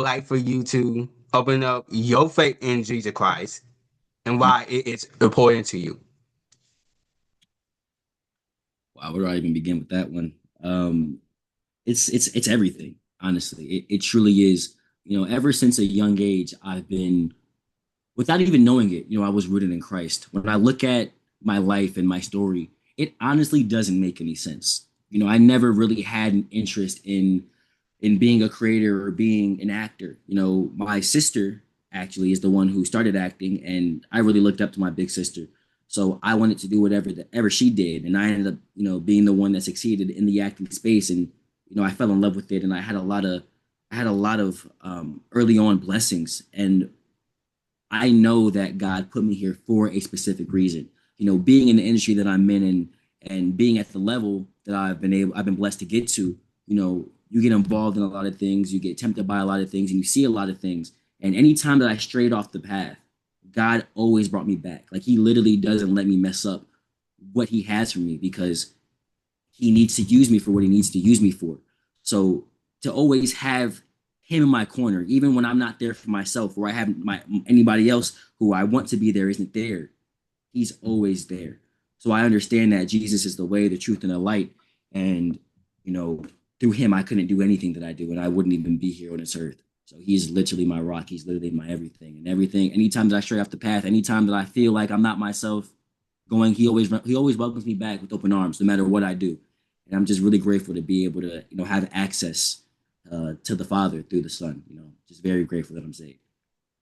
like for you to open up your faith in Jesus Christ and why it is important to you. Wow, where do I even begin with that one? It's everything. Honestly, it truly is. Ever since a young age, I've been, without even knowing it, I was rooted in Christ. When I look at my life and my story, it honestly doesn't make any sense. I never really had an interest in being a creator or being an actor. My sister actually is the one who started acting, and I really looked up to my big sister. So I wanted to do whatever ever she did, and I ended up, being the one that succeeded in the acting space, and I fell in love with it, and I had a lot of early on blessings, and I know that God put me here for a specific reason. Being in the industry that I'm in, and being at the level that I've been blessed to get to, you get involved in a lot of things, you get tempted by a lot of things, and you see a lot of things. And anytime that I strayed off the path, God always brought me back. Like he literally doesn't let me mess up what he has for me, because he needs to use me for what he needs to use me for. So to always have him in my corner, even when I'm not there for myself, or I have my anybody else who I want to be there isn't there, he's always there. So I understand that Jesus is the way, the truth, and the light. And, you know, through him, I couldn't do anything that I do, and I wouldn't even be here on this earth. So he's literally my rock. He's literally my everything. And everything, anytime that I stray off the path, anytime that I feel like I'm not myself going, he always welcomes me back with open arms, no matter what I do. And I'm just really grateful to be able to, have access to the Father through the Son. Just very grateful that I'm saved.